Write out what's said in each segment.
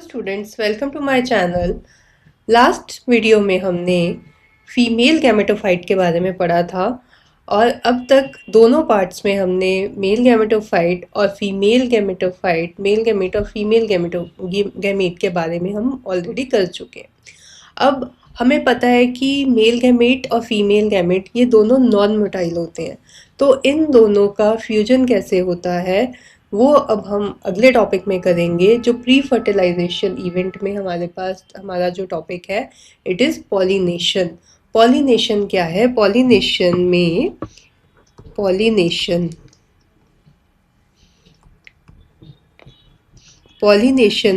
Students, welcome to my channel. Last video में हमने female gametophyte के बारे में पढ़ा था और अब तक दोनों पार्ट्स में हमने मेल गैमेटोफाइट और फीमेल गैमेटोफाइट, मेल गैमेट और फीमेल गैमेट के बारे में हम ऑलरेडी कर चुके हैं। अब हमें पता है कि मेल गैमेट और फीमेल गैमेट ये दोनों नॉन मोटाइल होते हैं, तो इन दोनों का फ्यूजन कैसे होता है वो अब हम अगले टॉपिक में करेंगे। जो प्री फर्टिलाइजेशन इवेंट में हमारे पास हमारा जो टॉपिक है, इट इज़ पॉलिनेशन। पॉलिनेशन क्या है? पॉलिनेशन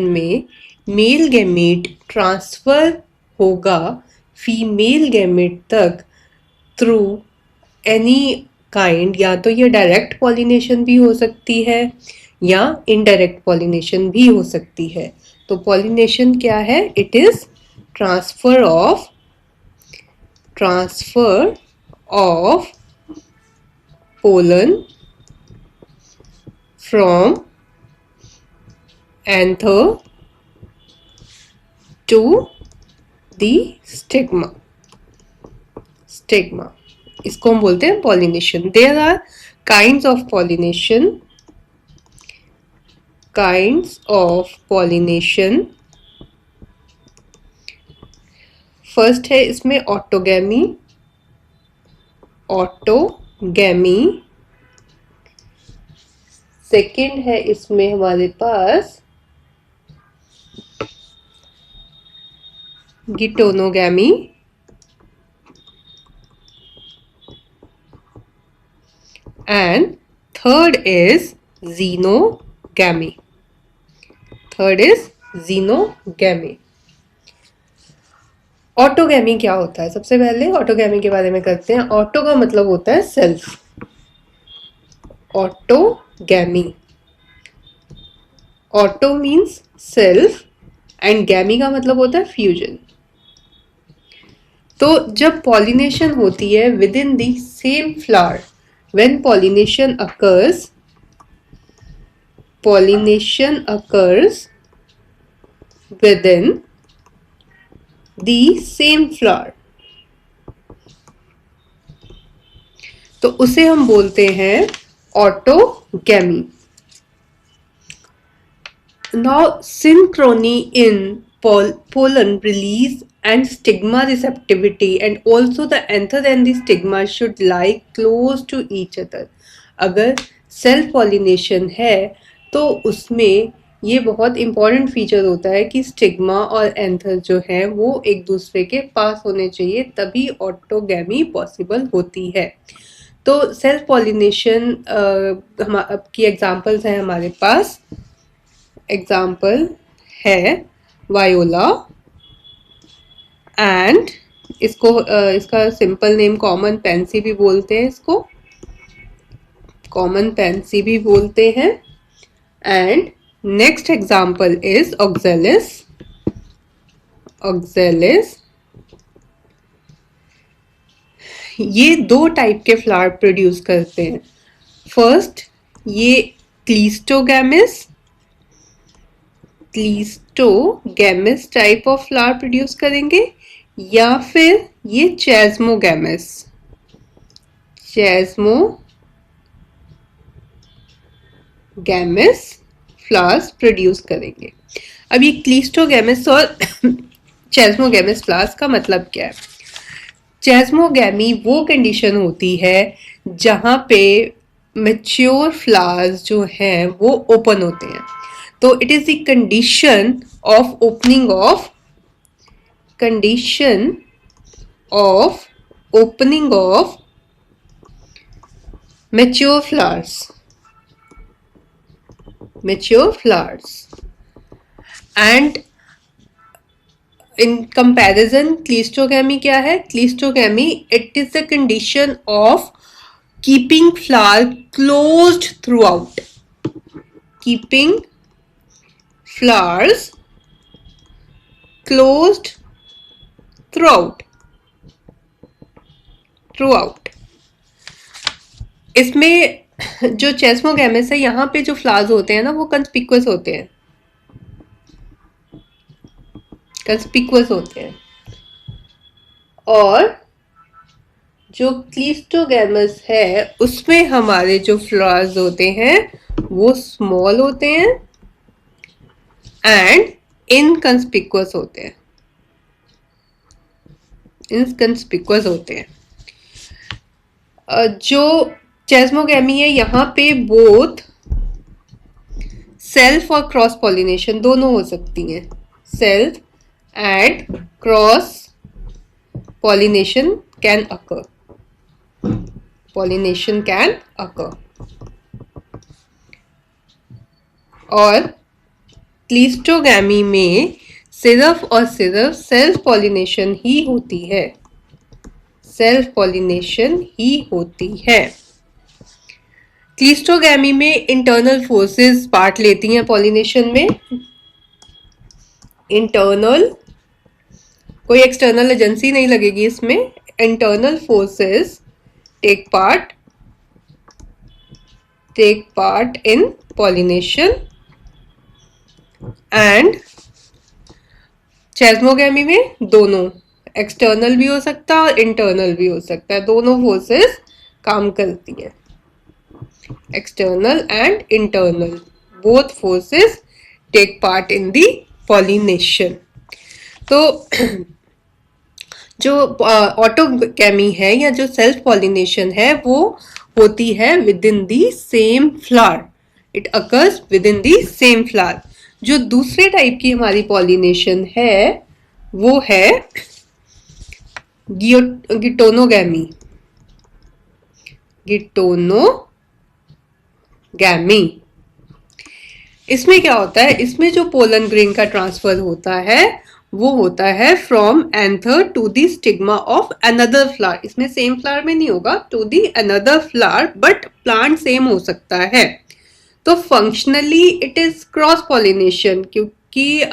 में मेल गैमेट ट्रांसफर होगा फीमेल गैमेट तक थ्रू एनी काइंड। या तो ये डायरेक्ट पॉलिनेशन भी हो सकती है या इनडायरेक्ट पॉलिनेशन भी हो सकती है। तो पॉलिनेशन क्या है? It is transfer of pollen from anther to the stigma. इसको हम बोलते हैं pollination. There are kinds of pollination. First है इसमें ऑटोगैमी। सेकंड है इसमें हमारे पास geitonogamy. And third is xenogamy. Autogamy क्या होता है? सबसे पहले ऑटोगैमी के बारे में करते हैं। ऑटो का मतलब होता है self. Autogamy, auto means self and gamy का मतलब होता है फ्यूजन। तो जब पॉलिनेशन होती है with in the same flower, when pollination occurs within the same flower, तो उसे हम बोलते हैं autogamy. Now synchrony in pollen release and stigma receptivity, and also the anther and the stigma should lie close to each other. अगर self pollination है तो उसमें ये बहुत इम्पॉर्टेंट फीचर होता है कि स्टिग्मा और एंथर जो है वो एक दूसरे के पास होने चाहिए, तभी ऑटोगैमी पॉसिबल होती है। तो सेल्फ पॉलिनेशन की एग्जांपल्स हैं हमारे पास। एग्जाम्पल है वायोला एंड इसका सिंपल नेम कॉमन पेंसी भी बोलते हैं, इसको कॉमन पेंसी भी बोलते हैं। And next example is oxalis. ये दो टाइप के फ्लावर प्रोड्यूस करते हैं। फर्स्ट ये क्लीस्टोगैमिस टाइप ऑफ फ्लावर प्रोड्यूस करेंगे, या फिर ये चेस्मोगैमिस फ्लावर्स प्रोड्यूस करेंगे। अब ये क्लीस्टोगैमिस और चेस्मोगैमिस फ्लावर्स का मतलब क्या है? चेस्मोगैमी वो कंडीशन होती है जहां पे मैच्योर फ्लावर्स जो हैं वो ओपन होते हैं। तो it is the condition of opening of mature flowers. And in comparison, क्लीस्टोगैमी क्या है? क्लीस्टोगैमी it is the condition of keeping flower closed throughout. Keeping flowers closed throughout. इसमें जो चेस्मोगैमिस है, यहाँ पे जो फ्लावर्स होते हैं ना वो कंस्पिकुअस होते हैं। कंस्पिकुअस होते हैं। और जो क्लीस्टोगैमस है उसमें हमारे जो फ्लावर्स होते हैं वो स्मॉल होते हैं एंड इनकंस्पिकुअस होते हैं, इनकंस्पिकुअस होते हैं। जो चेस्मोगैमी है यहाँ पे बोथ सेल्फ और क्रॉस पॉलिनेशन दोनों हो सकती हैं। Self and cross pollination can occur, pollination can occur। और क्लीस्टोगैमी में सिर्फ और सिर्फ सेल्फ पॉलिनेशन ही होती है, सेल्फ पॉलिनेशन ही होती है। क्लीस्टोगैमी में इंटरनल फोर्सेस पार्ट लेती हैं पॉलिनेशन में। इंटरनल, कोई एक्सटर्नल एजेंसी नहीं लगेगी इसमें। Internal forces take part in pollination and chasmogamy में दोनों, एक्सटर्नल भी हो सकता है और इंटरनल भी हो सकता है, दोनों फोर्सेस काम करती हैं। External and internal both forces take part in the pollination. तो जो ऑटोगैमी है या जो सेल्फ पॉलिनेशन है वो होती है with in the same flower, it occurs with in the same flower. जो दूसरे टाइप की हमारी पॉलिनेशन है वो है गिटोनोगैमी, गिटोनोगैमी। इसमें क्या होता है, इसमें जो पोलन ग्रेन का ट्रांसफर होता है वो होता है from anther to the stigma of another flower. इसमें सेम फ्लावर में नहीं होगा, to the another flower, but plant same हो सकता है। तो functionally it is cross pollination, क्योंकि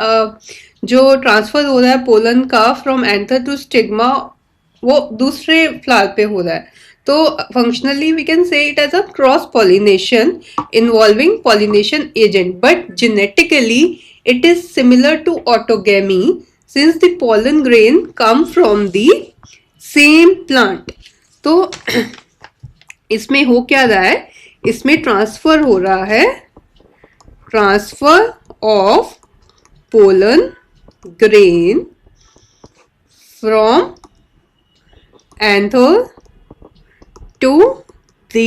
जो ट्रांसफर हो रहा है पोलन का फ्रॉम एंथर टू स्टिग्मा वो दूसरे फ्लावर पे हो रहा है। तो functionally we can say it as a cross pollination involving pollination agent, but genetically it is similar to autogamy since the pollen grain come from the same plant। तो इसमें हो क्या रहा है, इसमें ट्रांसफर हो रहा है, transfer of pollen grain from anther to the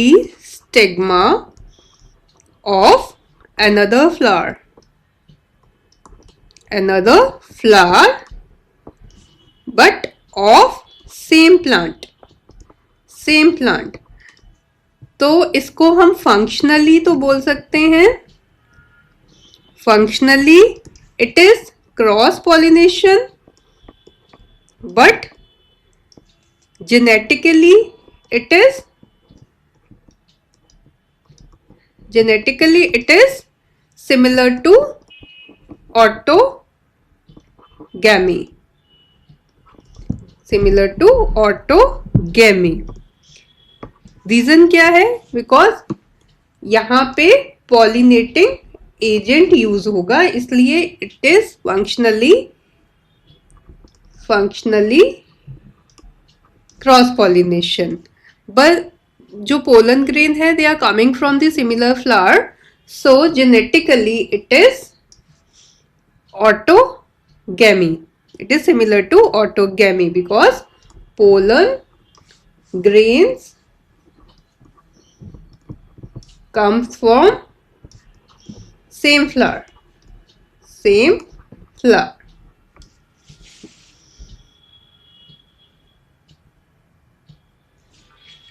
stigma of another flower, another flower but of same plant, same plant। तो इसको हम फंक्शनली तो बोल सकते हैं, functionally it is cross pollination, but genetically it is similar to autogamy, similar to autogamy। Reason क्या है, because यहाँ पे पॉलिनेटिंग एजेंट यूज होगा, इसलिए it is functionally cross pollination. But जो पोलन ग्रेन है they are coming from the similar flower, so genetically it is autogamy, it is similar to autogamy because pollen grains comes from same flower, same flower।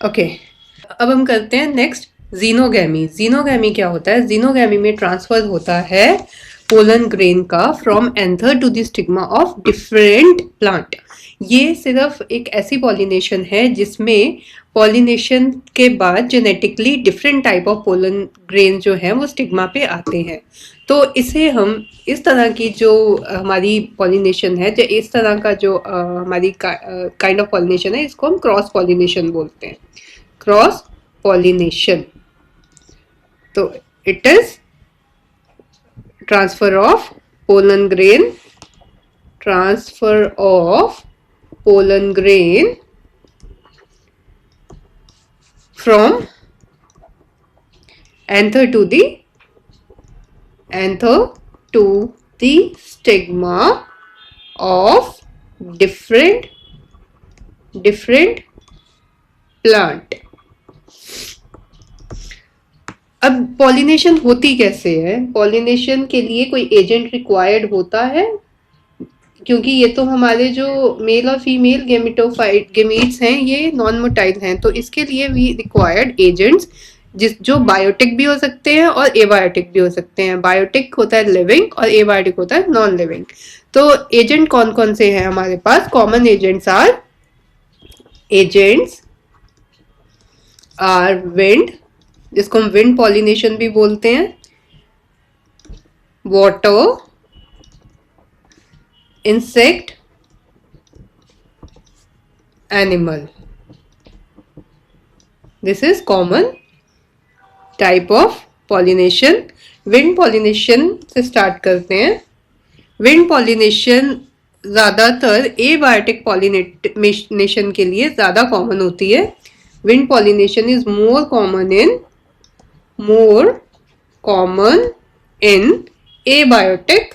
Okay, अब हम करते हैं next xenogamy. Xenogamy क्या होता है, xenogamy में transfer होता है पोलन ग्रेन का from anther to the stigma of different plant. ये सिर्फ एक ऐसी पॉलिनेशन है जिसमें पॉलिनेशन के बाद genetically different type of pollen grain जो है वो स्टिग्मा पे आते हैं। तो इसे हम इस तरह की जो हमारी पॉलिनेशन है, जो इस तरह का जो हमारी काइंड ऑफ पॉलिनेशन है, इसको हम क्रॉस पॉलिनेशन बोलते हैं, क्रॉस पॉलिनेशन। तो it is transfer of pollen grain transfer of pollen grain from anther to the stigma of different plant. अब पॉलिनेशन होती कैसे है? पॉलिनेशन के लिए कोई एजेंट रिक्वायर्ड होता है, क्योंकि ये तो हमारे जो मेल और फीमेल गेमीट्स हैं ये नॉन मोटाइल हैं, तो इसके लिए भी रिक्वायर्ड एजेंट्स जो बायोटिक भी हो सकते हैं और एबायोटिक भी हो सकते हैं। बायोटिक होता है लिविंग और एबायोटिक होता है नॉन लिविंग। तो एजेंट कौन कौन से हैं हमारे पास? कॉमन एजेंट्स आर विंड, जिसको हम विंड पॉलिनेशन भी बोलते हैं, water, insect, animal. This is common type of pollination. Wind pollination से start करते हैं। Wind pollination ज़्यादातर abiotic pollination के लिए ज़्यादा common होती है। Wind pollination is more common in abiotic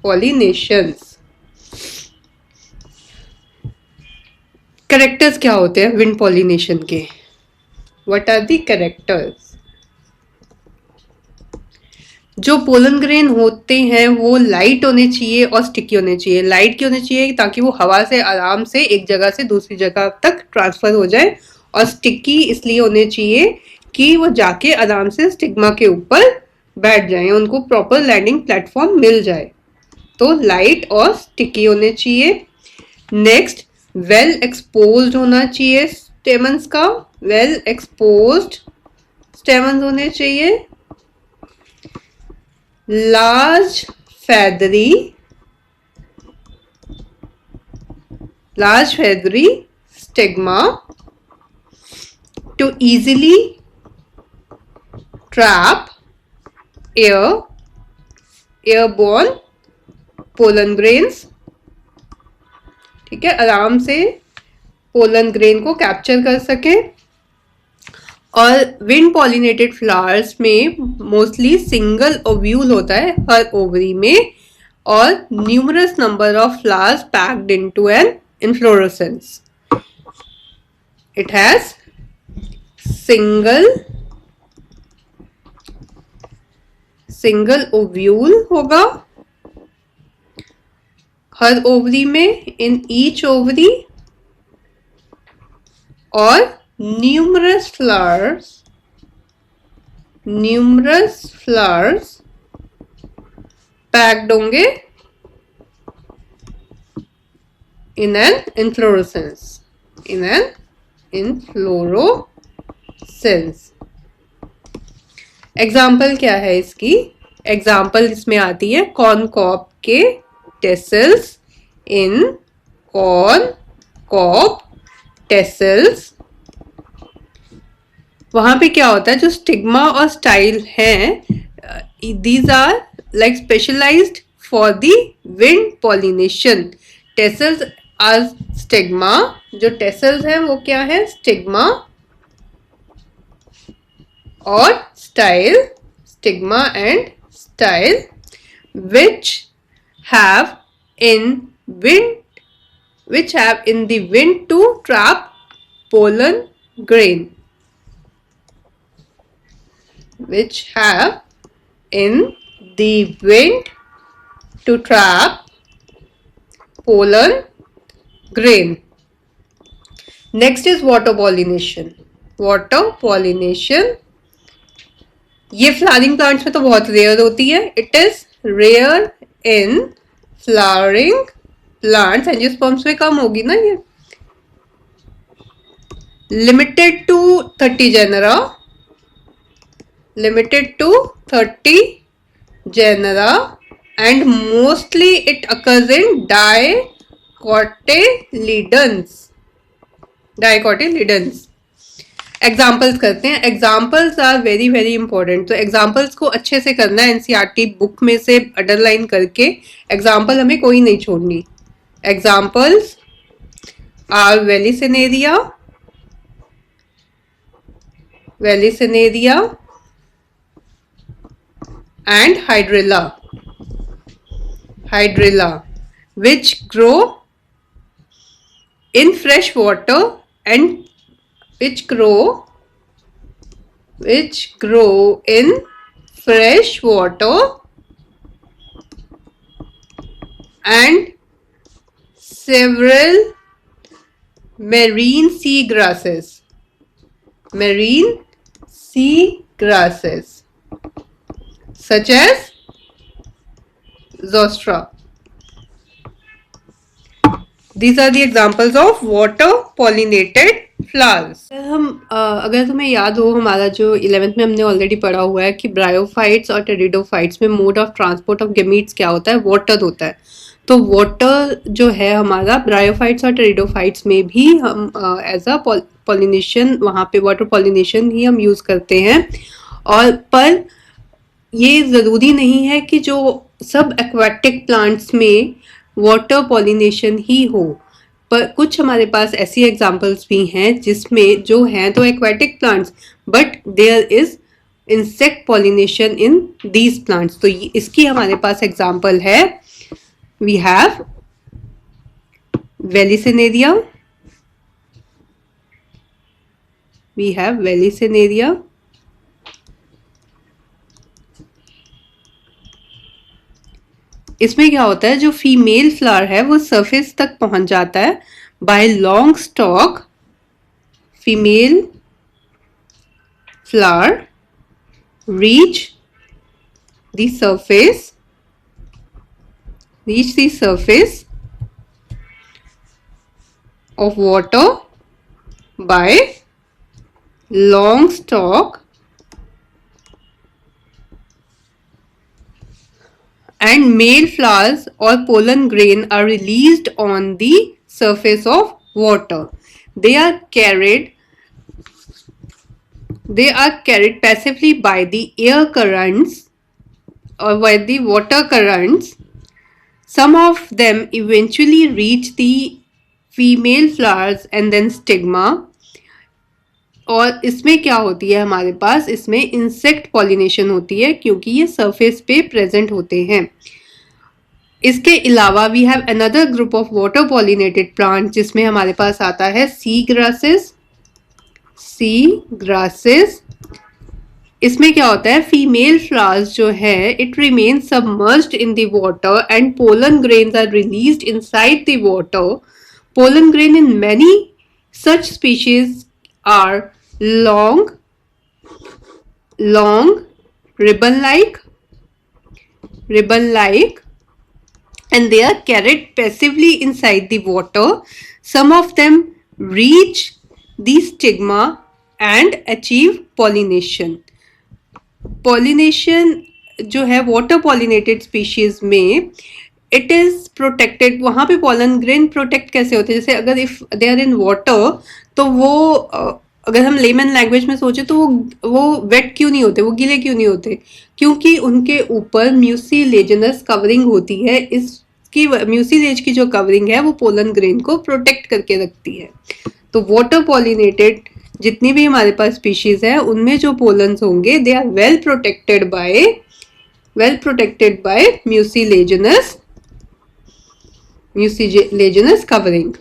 pollinations. Characters क्या होते हैं विंड पॉलिनेशन के? What are the characters? जो पोलन ग्रेन होते हैं वो लाइट होने चाहिए और स्टिकी होने चाहिए। लाइट क्यों होने चाहिए? ताकि वो हवा से आराम से एक जगह से दूसरी जगह तक ट्रांसफर हो जाए, और स्टिकी इसलिए होने चाहिए कि वो जाके आराम से स्टिग्मा के ऊपर बैठ जाएं, उनको प्रॉपर लैंडिंग प्लेटफॉर्म मिल जाए। तो लाइट और स्टिकी होने चाहिए। नेक्स्ट, वेल एक्सपोज्ड होना चाहिए स्टेमन्स का, वेल एक्सपोज्ड स्टेमन्स होने चाहिए। Large feathery stigma to easily trap airborne pollen grains। ठीक है, आराम से पोलन ग्रेन को कैप्चर कर सके। और विंड पॉलिनेटेड फ्लावर्स में मोस्टली सिंगल ओव्यूल होता है हर ओवरी में, और numerous number of flowers packed into an inflorescence. It has single ovule होगा हर ओवरी में, इन ईच ओवरी, और numerous flowers packed होंगे in an inflorescence, एग्जाम्पल क्या है इसकी? एग्जाम्पल इसमें आती है कॉर्न कॉब के tassels, in corn cob tassels. वहां पे क्या होता है, जो स्टिग्मा और स्टाइल हैं, these are like specialised for the wind pollination. Tassels are stigma, जो टेसल्स हैं वो क्या है? स्टिग्मा, और style, stigma and style, which have in the wind to trap pollen grain, which have in the wind to trap pollen grain. Next is water pollination. ये flowering plants में तो बहुत रेयर होती है। It is rare in flowering plants, angiosperms में कम होगी ना ये। Limited to 30 genera, and mostly it occurs in dicotyledons. Examples करते हैं। Examples are very very important. तो एग्जाम्पल्स को अच्छे से करना है, एनसीईआरटी बुक में से अंडरलाइन करके एग्जाम्पल हमें कोई नहीं छोड़नी। Examples are vallisneria, and hydrilla, which grow in fresh water and which grow in fresh water and several marine sea grasses, such as zostra. These are the examples of water pollinated flowers. अगर तुम्हें याद हो, हमारा जो 11th में हमने already पढ़ा हुआ है कि ब्रायोफाइट्स और टेरिडोफाइट्स में mode of transport of gametes क्या होता है, वाटर होता है। तो वाटर जो है हमारा ब्रायोफाइट्स और टेरिडोफाइट्स में भी हम एज अ पॉलिनेशन, वहाँ पे वाटर पॉलिनेशन ही हम यूज़ करते हैं। और पर ये ज़रूरी नहीं है कि जो सब एक्वाटिक प्लांट्स में वाटर पॉलिनेशन ही हो, पर कुछ हमारे पास ऐसी एग्जांपल्स भी हैं जिसमें जो हैं तो aquatic plants, but there is insect pollination in these plants. तो इसकी हमारे पास एग्जांपल है, वी हैव वेलिसिनेरिया, इसमें क्या होता है, जो फीमेल फ्लावर है वो सरफेस तक पहुंच जाता है by long stalk. Female flower reach the surface of water by long stalk and male flowers or pollen grain are released on the surface of water. They are carried passively by the air currents or by the water currents. Some of them eventually reach the female flowers and then stigma. और इसमें क्या होती है हमारे पास, इसमें insect pollination होती है क्योंकि ये सरफेस पे प्रेजेंट होते हैं। इसके अलावा we have another group of water pollinated plant जिसमें हमारे पास आता है सी ग्रासेस। इसमें क्या होता है, फीमेल फ्लावर्स जो है it remain submerged in the water and pollen grains are released inside the water. Pollen grain in many such species are long ribbon like and they are carried passively inside the water. Some of them reach the stigma and achieve pollination जो है water pollinated species में it is protected. वहां पे pollen grain protect कैसे होते हैं, जैसे अगर if they are in water तो वो अगर हम लेमन लैंग्वेज में सोचे तो वो वेट क्यों नहीं होते, वो गीले क्यों नहीं होते, क्योंकि उनके ऊपर म्यूसिलेजिनस कवरिंग होती है। इसकी म्यूसिलेज की जो कवरिंग है वो पोलन ग्रेन को प्रोटेक्ट करके रखती है। तो वाटर पॉलिनेटेड जितनी भी हमारे पास स्पीशीज है उनमें जो पोलन्स होंगे they are well protected by mucilaginous covering.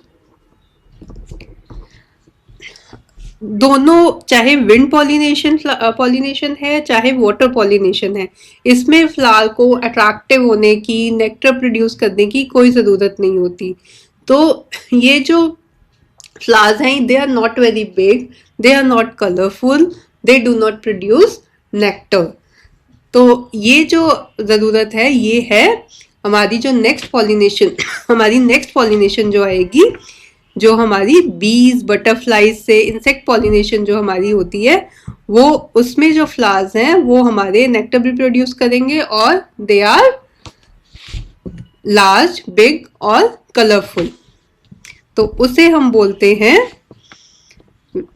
दोनों, चाहे विंड पॉलिनेशन है चाहे वाटर पॉलिनेशन है, इसमें फ्लावर को अट्रैक्टिव होने की, नेक्टर प्रोड्यूस करने की कोई ज़रूरत नहीं होती। तो ये जो फ्लावर्स हैं they are not very big, they are not colourful, they do not produce nectar. तो ये जो ज़रूरत है ये है हमारी जो नेक्स्ट पॉलिनेशन जो आएगी, जो हमारी बीज बटरफ्लाईज से इंसेक्ट पॉलिनेशन जो हमारी होती है वो, उसमें जो फ्लावर्स हैं वो हमारे नेक्टर भी प्रोड्यूस करेंगे और दे आर लार्ज, बिग और कलरफुल। तो उसे हम बोलते हैं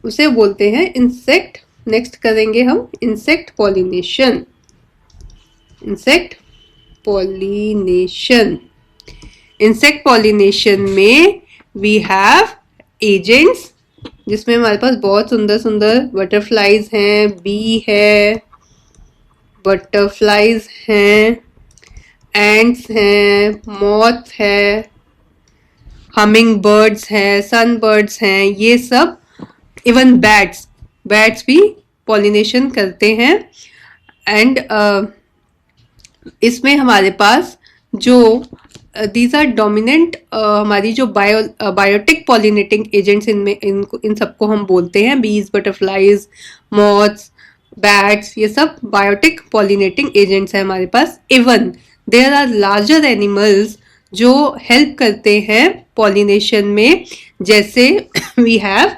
उसे बोलते हैं इंसेक्ट। नेक्स्ट करेंगे हम insect pollination. Insect pollination, insect pollination में वी हैव एजेंट्स, जिसमें हमारे पास बहुत सुंदर सुंदर बटरफ्लाइज हैं, बी है, बटरफ्लाइज हैं, एंट्स हैं, मॉथ है, हमिंग बर्ड्स हैं, सन बर्ड्स हैं, ये सब, इवन बैट्स, बैट्स भी पॉलिनेशन करते हैं। एंड इसमें हमारे पास जो दीज आर डोमिनेंट, हमारी जो बायोटिक पॉलिनेटिंग एजेंट्स, इनमें इन सबको हम बोलते हैं बीज, बटरफ्लाइज, मॉथ्स, बैट्स, ये सब बायोटिक पॉलिनेटिंग एजेंट्स हैं हमारे पास। Even there are larger animals जो हेल्प करते हैं पॉलिनेशन में, जैसे वी हैव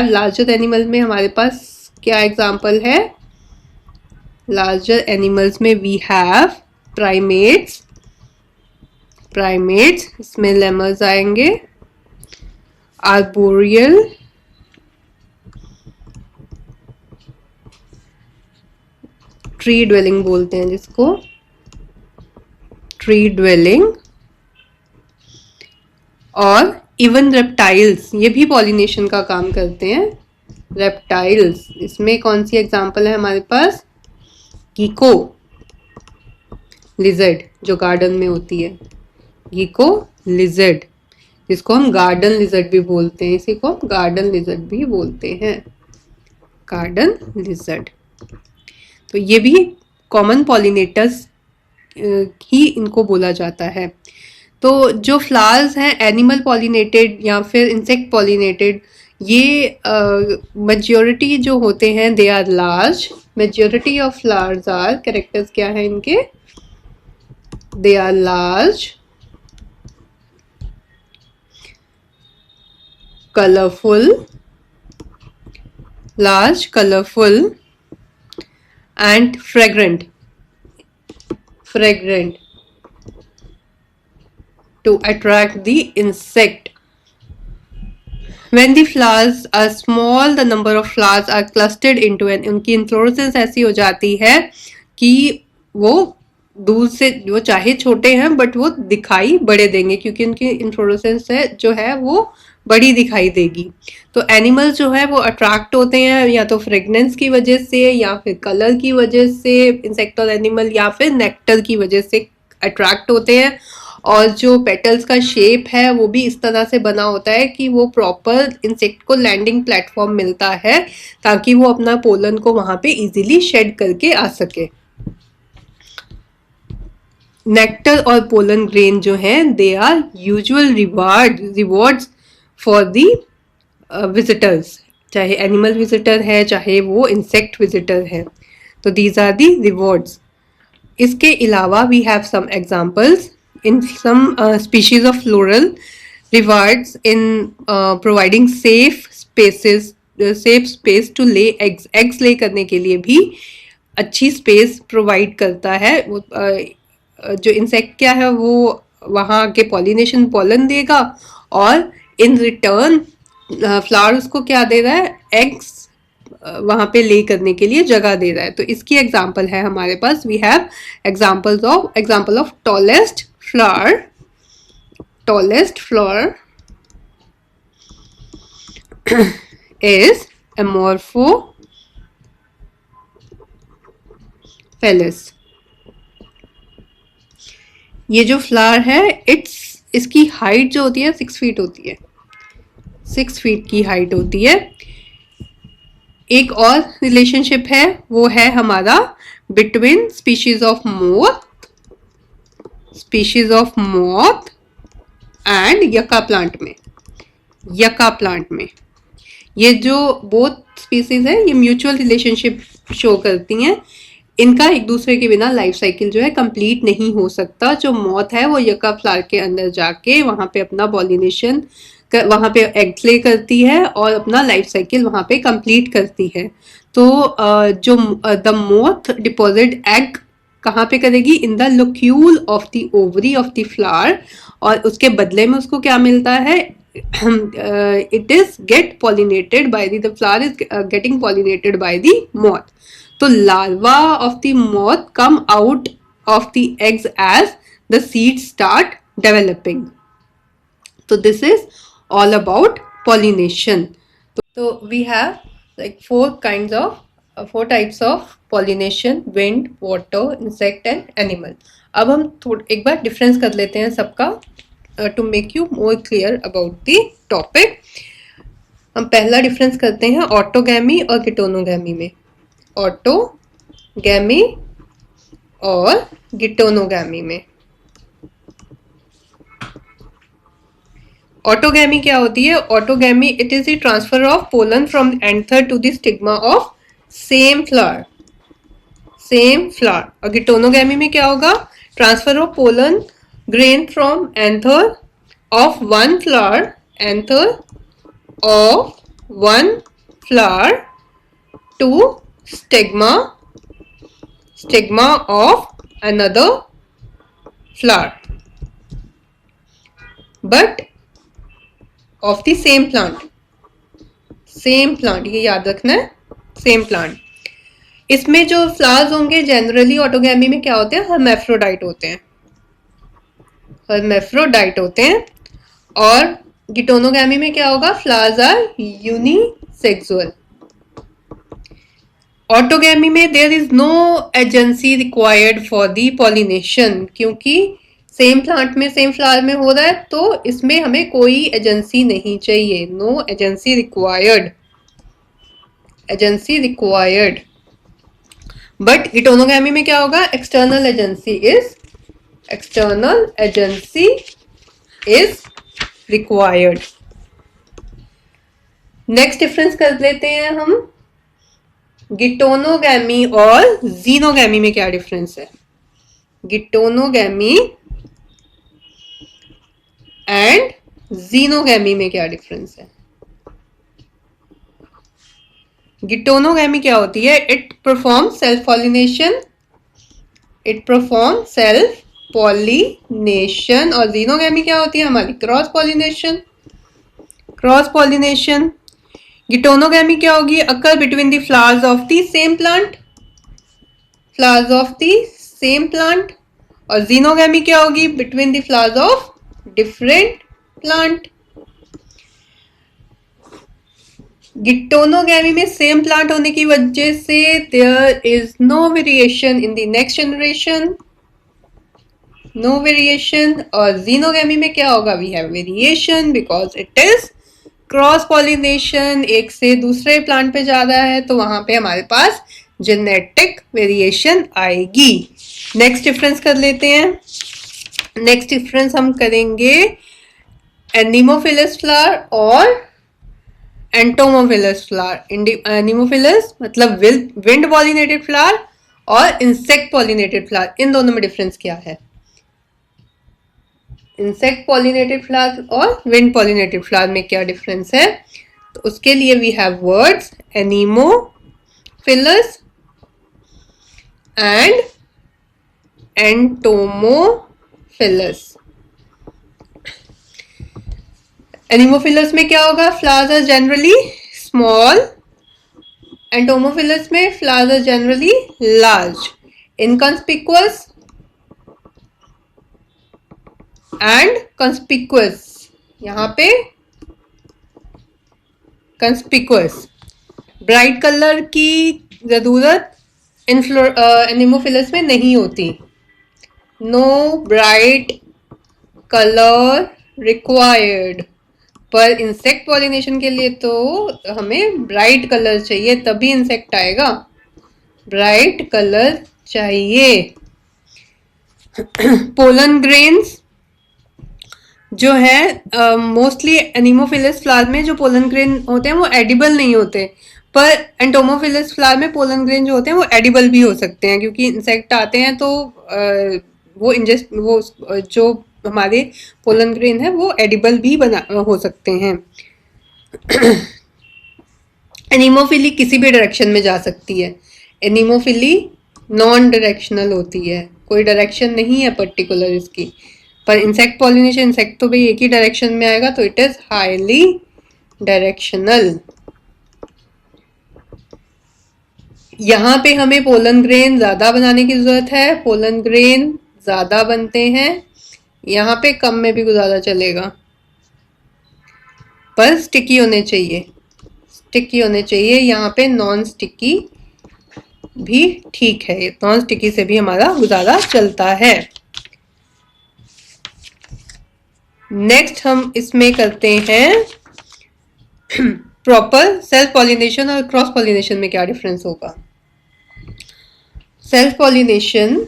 लार्जर एनिमल में हमारे पास क्या एग्जाम्पल है? लार्जर एनिमल्स में वी हैव प्राइमेट्स, इसमें लेमर्स आएंगे, आर्बोरियल, ट्री ड्वेलिंग बोलते हैं जिसको, ट्री ड्वेलिंग, और इवन रेप्टाइल्स, ये भी पॉलिनेशन का काम करते हैं। रेप्टाइल्स, इसमें कौन सी एग्जांपल है हमारे पास? गीको लिजर्ड जो गार्डन में होती है, गीको लिजर्ड, जिसको हम गार्डन लिजर्ड भी बोलते हैं, इसी को हम गार्डन लिजर्ड भी बोलते हैं, गार्डन लिजर्ड। तो ये भी कॉमन पॉलिनेटर्स ही इनको बोला जाता है। तो जो फ्लावर्स हैं एनिमल पॉलिनेटेड या फिर इंसेक्ट पॉलिनेटेड, ये मेजॉरिटी जो होते हैं they are large, majority of flowers are, characters क्या है इनके? They are large, colourful, large, colorful and fragrant to attract the insect. When the flowers are small, the number of flowers are clustered into an, उनकी inflorescence ऐसी हो जाती है कि वो दूर से, वो चाहे छोटे हैं बट वो दिखाई बड़े देंगे, क्योंकि उनकी inflorescence है जो है वो बड़ी दिखाई देगी। तो एनिमल्स जो है वो अट्रैक्ट होते हैं या तो फ्रेगनेंस की वजह से, या फिर कलर की वजह से, इंसेक्ट और एनिमल, या फिर नेक्टर की वजह से अट्रैक्ट होते हैं। और जो पेटल्स का शेप है वो भी इस तरह से बना होता है कि वो प्रॉपर इंसेक्ट को लैंडिंग प्लेटफॉर्म मिलता है, ताकि वो अपना पोलन को वहां पे इजीली शेड करके आ सके। नेक्टर और पोलन ग्रेन जो हैं they are usual rewards for the visitors, चाहे एनिमल विजिटर है चाहे वो इंसेक्ट विजिटर है, तो दीज आर दी रिवॉर्ड्स। इसके अलावा we have some examples in some species of floral, rewards in providing safe space to lay eggs, eggs lay करने के लिए भी अच्छी स्पेस प्रोवाइड करता है। वो जो इंसेक्ट क्या है वो वहाँ के पॉलिनेशन पोलन देगा, और इन रिटर्न फ्लावर उसको क्या दे रहा है? एग्स वहाँ पे ले करने के लिए जगह दे रहा है। तो इसकी एग्जाम्पल है हमारे पास, we have example of tallest flower is Amorphophallus। ये जो फ्लावर है इसकी हाइट जो होती है 6 फीट होती है, 6 फीट की हाइट होती है। एक और रिलेशनशिप है वो है हमारा between species of moth and यका प्लांट में ये जो बोथ स्पीसीज है ये म्यूचुअल रिलेशनशिप शो करती हैं। इनका एक दूसरे के बिना लाइफ साइकिल जो है कंप्लीट नहीं हो सकता। जो मॉथ है वो यका फ्लावर के अंदर जाके वहां पे अपना पॉलिनेशन, वहां पे एग्स ले करती है और अपना लाइफ साइकिल वहां पे कंप्लीट करती है। तो जो द मोथ डिपॉजिट एग कहाँ पे करेगी? In the locule of the ovary of the flower, और उसके बदले में उसको क्या मिलता है? it is get pollinated by the flower is getting pollinated by the moth. So larva of the moth come out of the eggs as the seeds start developing. So this is all about pollination. So we have like four types of pollination: wind, water, insect and animal. अब हम एक बार difference कर लेते हैं सबका to make you more clear about the topic. हम पहला difference करते हैं ऑटोगैमी और गिटोनोगैमी में. ऑटोगैमी और गिटोनोगैमी में. ऑटोगैमी क्या होती है? Autogamy it is the transfer of pollen from anther to the stigma of same flower. और गिटोनोगैमी में क्या होगा? Transfer of pollen grain from anther of one flower to stigma of another flower, but of the same plant. ये याद रखना है, same plant. इसमें जो फ्लावर्स होंगे जनरली ऑटोगैमी में क्या होते हैं? हर्मैफ्रोडाइट होते हैं. और गिटोनोगैमी में क्या होगा? Flowers are unisexual. ऑटोगैमी में there is no agency required for the pollination, क्योंकि सेम प्लांट में सेम फ्लावर में हो रहा है तो इसमें हमें कोई एजेंसी नहीं चाहिए. No agency required. But geitonogamy में क्या होगा? External agency is required. Next difference कर लेते हैं हम. गिटोनोगैमी और जीनोगैमी में क्या डिफरेंस है? गिटोनोगैमी एंड जीनोगैमी में क्या डिफरेंस है? गिटोनोगैमी क्या होती है? It perform self pollination. और जीनोगैमी क्या होती है? हमारी क्रॉस पॉलिनेशन. गिटोनोगैमी क्या होगी? Occur between the flowers of the same plant. और जीनोगैमी क्या होगी? Between the flowers of different plant. Geitonogamy में सेम प्लांट होने की वजह से there is no variation in the next generation. और जीनोगैमी में क्या होगा? We have variation because it is cross pollination. एक से दूसरे प्लांट पे जा रहा है तो वहां पे हमारे पास जेनेटिक वेरिएशन आएगी. नेक्स्ट डिफरेंस कर लेते हैं. नेक्स्ट डिफरेंस हम करेंगे एनिमोफिलस फ्लावर और एंटोमोफिलस फ्लावर. एनिमोफिलस मतलब विंड पॉलिनेटेड फ्लावर और इंसेक्ट पॉलिनेटेड फ्लावर. इन दोनों में डिफरेंस क्या है? इंसेक्ट पॉलिनेटेड फ्लावर और विंड पॉलिनेटेड फ्लावर में क्या डिफरेंस है? तो उसके लिए we have words anemophilous and entomophilous. Anemophilous में क्या होगा? Flowers are generally small. Entomophilous में flowers are generally large, inconspicuous and conspicuous. यहाँ पे कंस्पिकुअस. ब्राइट कलर की जरूरत एनिमोफिलस में नहीं होती. No bright colour required. पर इंसेक्ट पॉलिनेशन के लिए तो हमें ब्राइट कलर चाहिए, तभी इंसेक्ट आएगा. ब्राइट कलर चाहिए. पोलन ग्रेन्स जो है मोस्टली एनिमोफिलस फ्लावर में जो पोलन ग्रेन होते हैं वो एडिबल नहीं होते, पर एंटोमोफिलस फ्लावर में पोलन ग्रेन जो होते हैं वो एडिबल भी हो सकते हैं, क्योंकि इंसेक्ट आते हैं तो वो जो हमारे पोलन ग्रेन है वो एडिबल भी हो सकते हैं. एनिमोफिली किसी भी डायरेक्शन में जा सकती है. एनिमोफिली नॉन डायरेक्शनल होती है, कोई डायरेक्शन नहीं है पर्टिकुलर इसकी. पर इंसेक्ट पॉलिनेशन, इंसेक्ट तो भाई एक ही डायरेक्शन में आएगा, तो इट इज हाईली डायरेक्शनल। यहाँ पे हमें पोलन ग्रेन ज्यादा बनाने की जरूरत है, पोलन ग्रेन ज्यादा बनते हैं, यहाँ पे कम में भी गुजारा चलेगा, पर स्टिकी होने चाहिए, स्टिकी होने चाहिए। यहाँ पे नॉन स्टिकी भी ठीक है, नॉन स्टिकी से भी हमारा गुजारा चलता है। नेक्स्ट हम इसमें करते हैं प्रॉपर सेल्फ पॉलिनेशन और क्रॉस पॉलिनेशन में क्या डिफरेंस होगा। Self pollination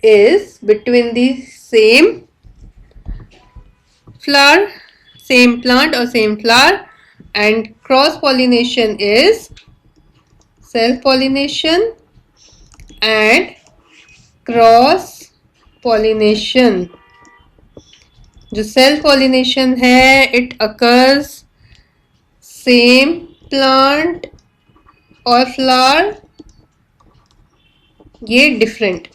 is between the same flower, same plant or same flower, and cross pollination is self pollination and cross pollination। जो सेल्फ पॉलिनेशन है इट अकर्स सेम प्लांट और flower, ये different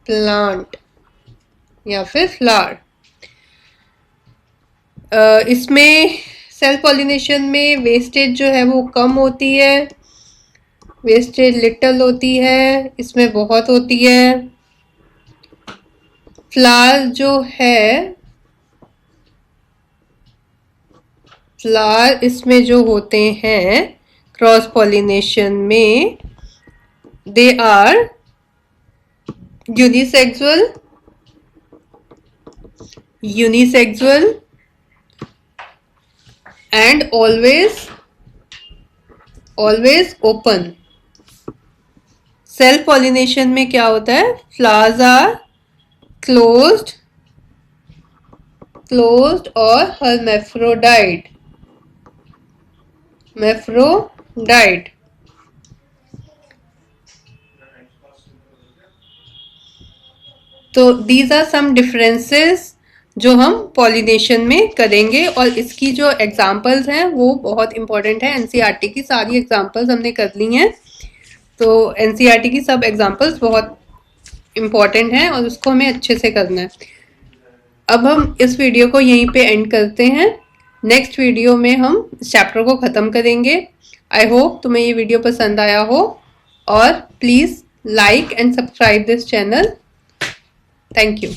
plant या फिर flower. इसमें self pollination में wastage जो है वो कम होती है, वेस्टेज लिटिल होती है, इसमें बहुत होती है। फ्लावर जो है, फ्लावर इसमें जो होते हैं क्रॉस पॉलिनेशन में, they are unisexual and always open। Self pollination में क्या होता है, फ्लावर्स आर क्लोज्ड और hermaphrodite। तो दीज आर सम डिफरेंसेस जो हम पॉलिनेशन में करेंगे, और इसकी जो एग्जांपल्स हैं वो बहुत इंपॉर्टेंट है। एनसीईआरटी की सारी एग्जांपल्स हमने कर ली हैं, तो एनसीईआरटी की सब एग्जांपल्स बहुत इंपॉर्टेंट हैं और उसको हमें अच्छे से करना है। अब हम इस वीडियो को यहीं पे एंड करते हैं, नेक्स्ट वीडियो में हम इस चैप्टर को ख़त्म करेंगे। आई होप तुम्हें ये वीडियो पसंद आया हो, और please like and subscribe this channel. Thank you.